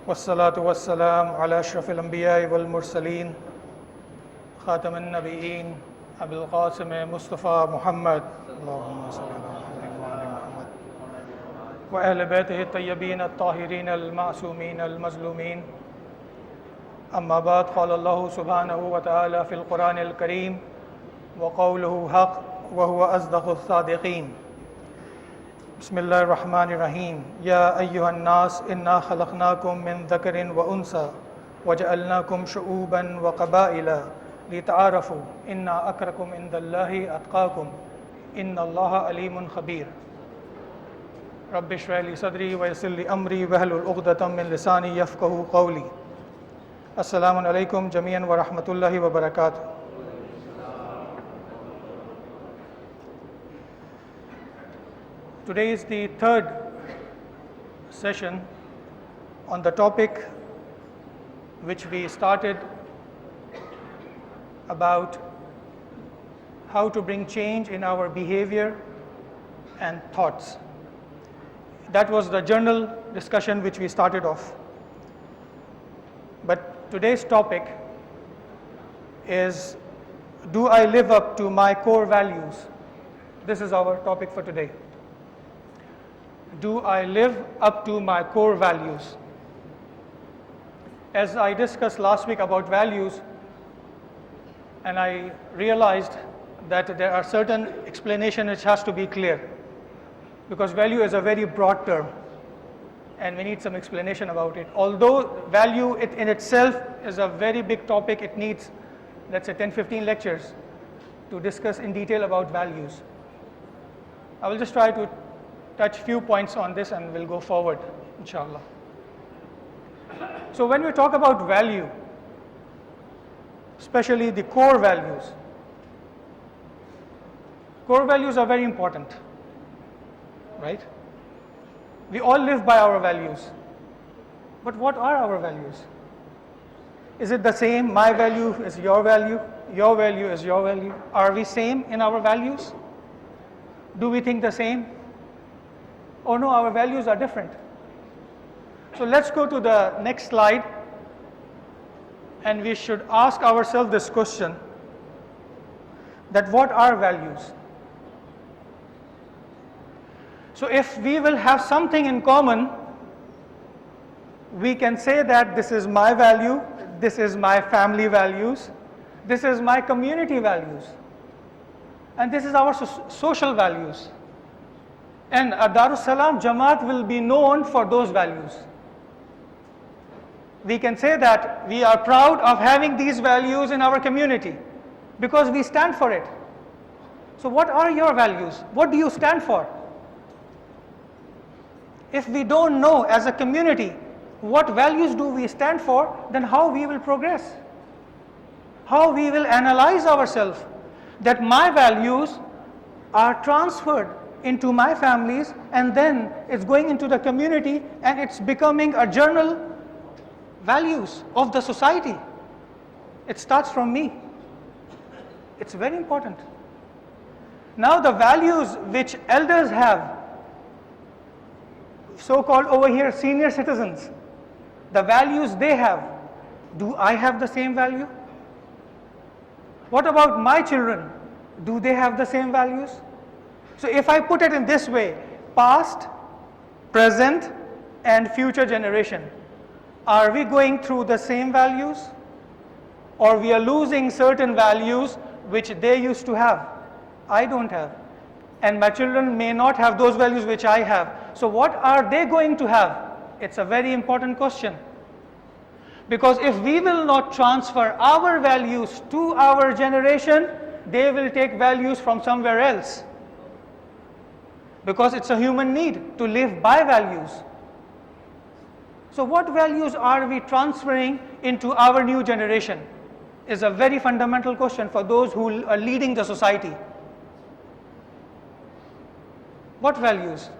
والصلاة والسلام على أشرف الأنبياء والمرسلين خاتم النبيين أبي القاسم مصطفى محمد اللهم صل على محمد وعلى محمد وأهل بيته الطيبين الطاهرين المعصومين المظلومين. أما بعد، قال الله سبحانه وتعالى في القرآن الكريم وقوله حق وهو أصدق الصادقين. بسم الله الرحمن الرحيم. يا أيها الناس إنا خلقناكم من ذكر وأنثى وجعلناكم شعوبا وقبائل لتعارفوا إن أكرمكم عند الله أتقاكم إن الله عليم خبير. رب اشرح لي صدري ويسر لي أمري واحلل عقدة من لساني يفقهوا قولي. السلام عليكم جميعا ورحمة الله وبركاته. Today is the third session on the topic which we started about how to bring change in our behavior and thoughts. That was the journal discussion which we started off. But today's topic is, do I live up to my core values? This is our topic for today. Do I live up to my core values? As I discussed last week about values, and I realized that there are certain explanations which has to be clear, because value is a very broad term and we need some explanation about it. Although value in itself is a very big topic, it needs, let's say, 10-15 lectures to discuss in detail about values. I will just try to touch few points on this and we'll go forward, inshallah. So when we talk about value, especially the core values are very important, right? We all live by our values. But what are our values? Is it the same? My value is your value is your value. Are we same in our values? Do we think the same? Oh no, our values are different. So let's go to the next slide, and we should ask ourselves this question, that what are values? So if we will have something in common, we can say that this is my value, this is my family values, this is my community values, and this is our social values. And Darus Salam Jamaat will be known for those values. We can say that we are proud of having these values in our community because we stand for it. So what are your values? What do you stand for? If we don't know as a community what values do we stand for, then how we will progress? How we will analyze ourselves that my values are transferred into my families, and then it's going into the community and it's becoming a general values of the society. It starts from me. It's very important. Now the values which elders have, so-called over here senior citizens, the values they have, do I have the same value? What about my children? Do they have the same values? So if I put it in this way, past, present, and future generation, are we going through the same values? Or we are losing certain values which they used to have? I don't have. And my children may not have those values which I have. So what are they going to have? It's a very important question. Because if we will not transfer our values to our generation, they will take values from somewhere else. Because it's a human need to live by values. So what values are we transferring into our new generation is a very fundamental question for those who are leading the society. What values?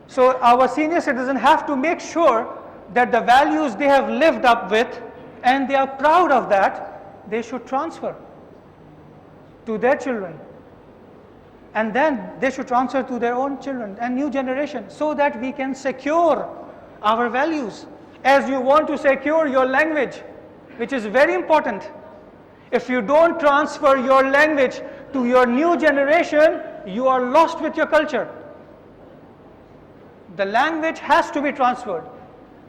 So our senior citizens have to make sure that the values they have lived up with and they are proud of that, they should transfer to their children. And then they should transfer to their own children and new generation, so that we can secure Our values. As you want to secure your language, which is very important. If you don't transfer your language to your new generation, you are lost with your culture. The language has to be transferred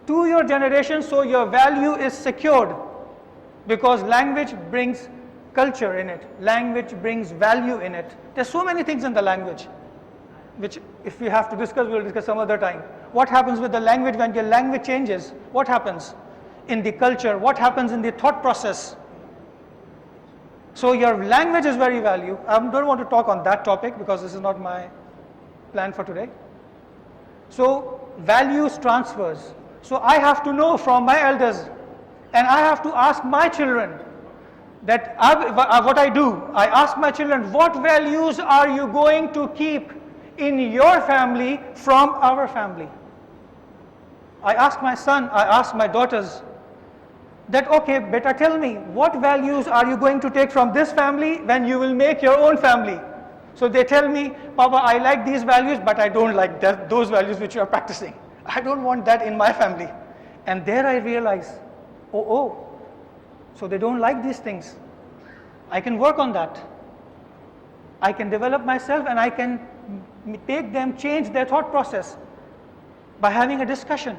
to your generation so your value is secured, because language brings culture in it, language brings value in it. There's so many things in the language, which if we have to discuss, we'll discuss some other time. What happens with the language when your language changes? What happens in the culture? What happens in the thought process? So your language is very valuable. I don't want to talk on that topic because this is not my plan for today. So values transfers. So I have to know from my elders, and I have to ask my children that what I do. I ask my children, what values are you going to keep in your family from our family? I ask my son, I ask my daughters that, okay, beta, tell me, what values are you going to take from this family when you will make your own family? So they tell me, Papa, I like these values, but I don't like those values which you are practicing. I don't want that in my family. And there I realize, so they don't like these things. I can work on that. I can develop myself, and I can make them change their thought process by having a discussion,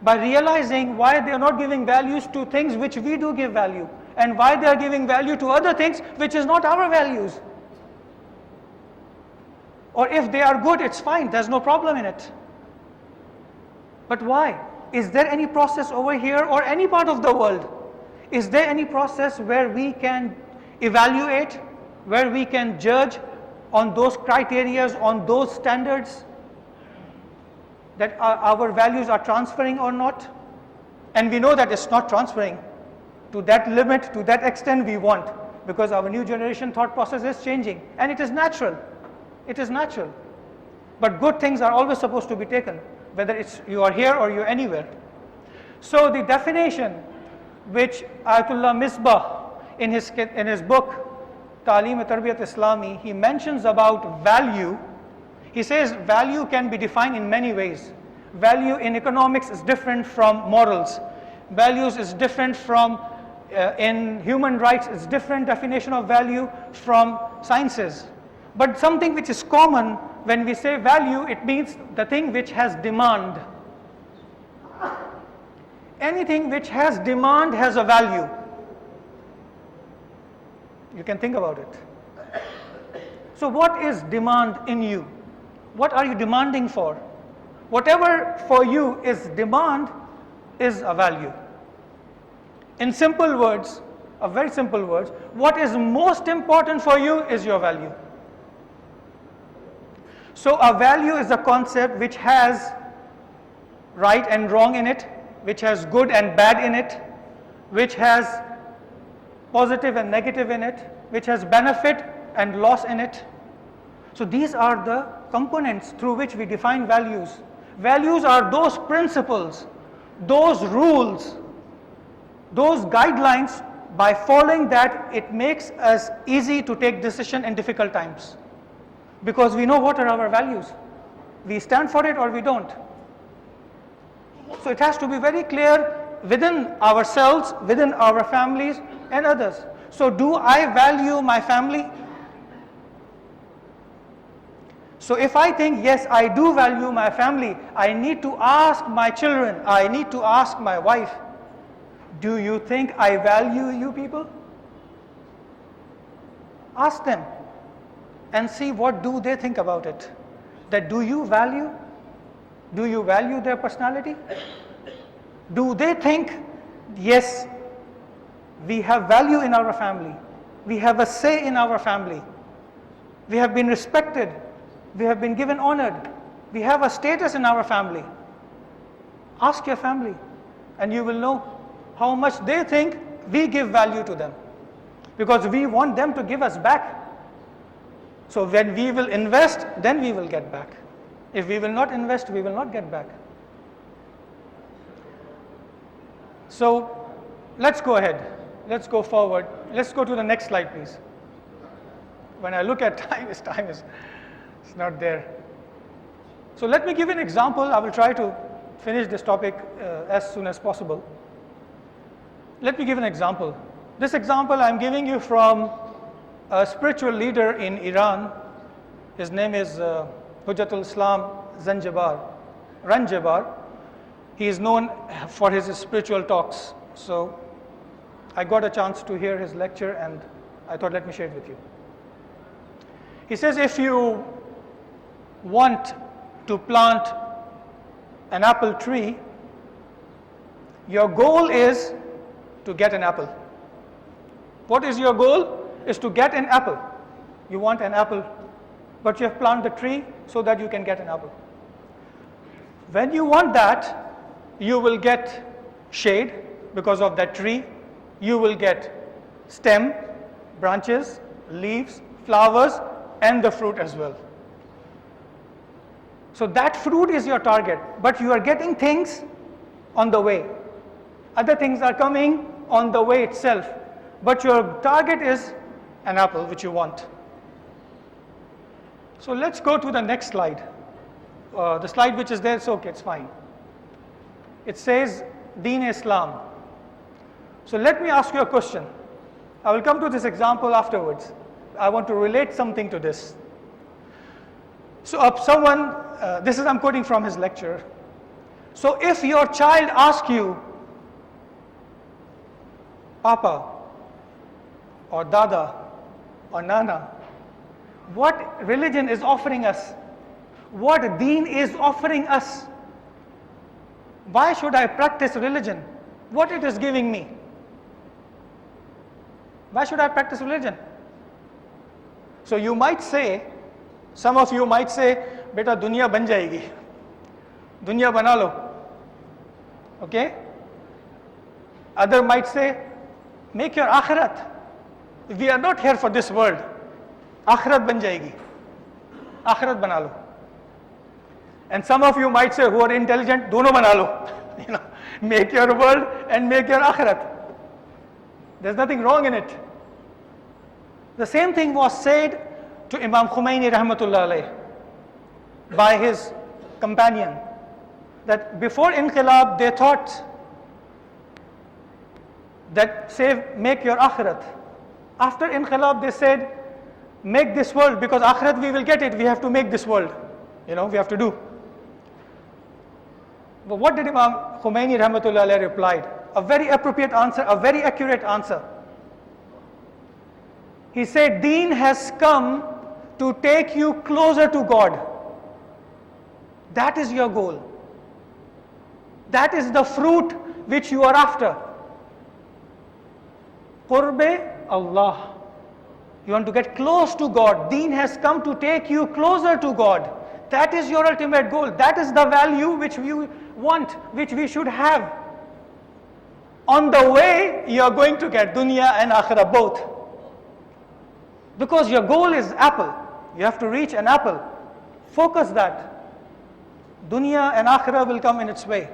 by realizing why they are not giving values to things which we do give value, and why they are giving value to other things which is not our values. Or if they are good, it's fine, there's no problem in it. But why? Is there any process over here or any part of the world? Is there any process where we can evaluate, where we can judge on those criteria, on those standards, that our values are transferring or not? And we know that it's not transferring to that limit, to that extent we want, because our new generation thought process is changing, and it is natural. It is natural. But good things are always supposed to be taken, whether it's you are here or you're anywhere. So the definition which Ayatollah Misbah in his book Ta'lim-e-Tarbiyat Islami, he mentions about value. He says value can be defined in many ways. Value in economics is different from morals. Values is different from, in human rights, it's different definition of value from sciences. But something which is common when we say value, it means the thing which has demand. Anything which has demand has a value. You can think about it. So what is demand in you? What are you demanding for? Whatever for you is demand is a value. In simple words, very simple words, what is most important for you is your value. So a value is a concept which has right and wrong in it, which has good and bad in it, which has positive and negative in it, which has benefit and loss in it. So these are the components through which we define values. Values are those principles, those rules, those guidelines. By following that, it makes us easy to take decision in difficult times, because we know what are our values. We stand for it or we don't. So it has to be very clear within ourselves, within our families and others. So do I value my family? So if I think, yes, I do value my family, I need to ask my children, I need to ask my wife, do you think I value you people? Ask them and see what do they think about it. That do you value? Do you value their personality? Do they think, yes, we have value in our family, we have a say in our family, we have been respected, we have been given honored, we have a status in our family? Ask your family and you will know how much they think we give value to them, because we want them to give us back. So when we will invest, then we will get back. If we will not invest, we will not get back. So let's go ahead. Let's go forward. Let's go to the next slide, please. When I look at time is it's not there. So let me give an example. I will try to finish this topic as soon as possible. Let me give an example. This example I'm giving you from a spiritual leader in Iran. His name is Hujjatul Islam Ranjabar. He is known for his spiritual talks. So I got a chance to hear his lecture and I thought, let me share it with you. He says, if you want to plant an apple tree, your goal is to get an apple. What is your goal? Is to get an apple. You want an apple, but you have planted the tree so that you can get an apple. When you want that, you will get shade because of that tree. You will get stem, branches, leaves, flowers, and the fruit as well. So that fruit is your target, but you are getting things on the way. Other things are coming on the way itself, but your target is an apple which you want. So let's go to the next slide. The slide which is there, it's okay, it's fine. It says Deen Islam. So let me ask you a question. I will come to this example afterwards. I want to relate something to this. So I'm quoting from his lecture. So if your child asks you, Papa or Dada or Nana, what religion is offering us? What deen is offering us? Why should I practice religion? What it is giving me? Why should I practice religion? So you might say, some of you might say, beta dunya ban jayegi. Dunya bana lo. Okay? Other might say, make your akhirat. We are not here for this world. Akhirat ban jayegi. Akhirat bana lo. And some of you might say, who are intelligent, dono bana lo. Make your world and make your akhirat. There's nothing wrong in it. The same thing was said to Imam Khomeini rahmatullah alayh by his companion, that before Inqilab they thought that say make your akhirat. After Inqilab they said make this world, because akhirat we will get it, we have to make this world, we have to do. But what did Imam Khomeini rahmatullah alayh replied? A very appropriate answer, a very accurate answer. He said, Deen has come to take you closer to God. That is your goal. That is the fruit which you are after. Qurbe Allah. You want to get close to God. Deen has come to take you closer to God. That is your ultimate goal. That is the value which we want, which we should have. On the way, you are going to get dunya and akhirah both. Because your goal is apple. You have to reach an apple. Focus that. Dunya and akhirah will come in its way.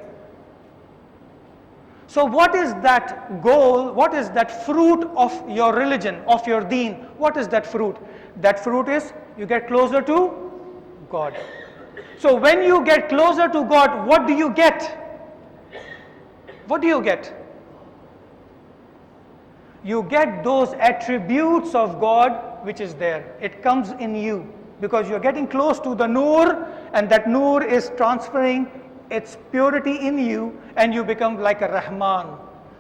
So what is that goal? What is that fruit of your religion, of your deen? What is that fruit? That fruit is you get closer to God. So when you get closer to God, what do you get? What do you get? You get those attributes of God which is there. It comes in you because you're getting close to the Noor, and that Noor is transferring its purity in you, and you become like a Rahman.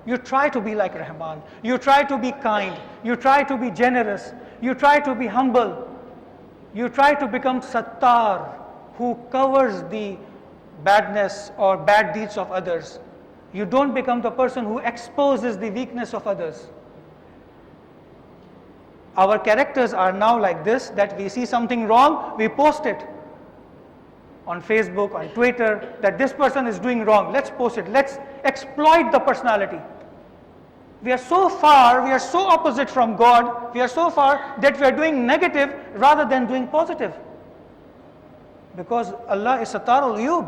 You try to be like Rahman. You try to be kind. You try to be generous. You try to be humble. You try to become Sattar, who covers the badness or bad deeds of others. You don't become the person who exposes the weakness of others. Our characters are now like this, that we see something wrong, we post it on Facebook, on Twitter, that this person is doing wrong. Let's post it. Let's exploit the personality. We are so far, we are so opposite from God, we are so far that we are doing negative rather than doing positive. Because Allah is Satarul Uyub.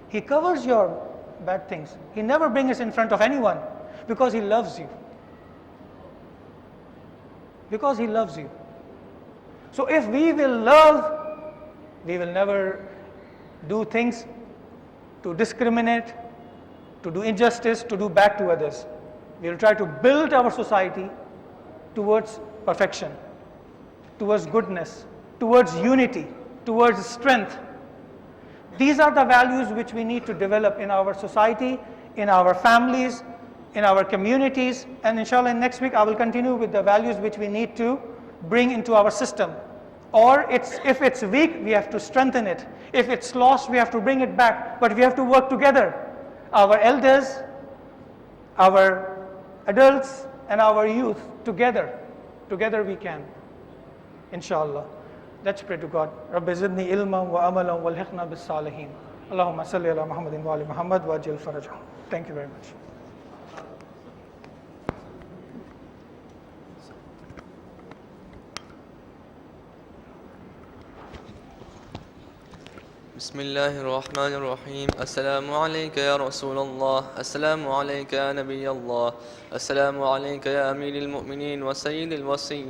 He covers your bad things. He never brings it in front of anyone because He loves you. Because He loves you. So if we will love, we will never do things to discriminate, to do injustice, to do bad to others. We will try to build our society towards perfection, towards goodness, towards unity, towards strength. These are the values which we need to develop in our society, in our families, in our communities, and inshallah next week I will continue with the values which we need to bring into our system. Or if it's weak, we have to strengthen it. If it's lost, we have to bring it back. But we have to work together. Our elders, our adults, and our youth, together. Together we can. Inshallah. Let's pray to God. Rabbi zidni ilman wa amalan walhiqna bis salihin. Allahumma salli ala Muhammadin wa ali Muhammad wa ajil farajahum. Thank you very much. بسم الله الرحمن الرحيم. السلام عليك يا رسول الله، السلام عليك يا نبي الله، السلام عليك يا أمير المؤمنين وسيد الوصي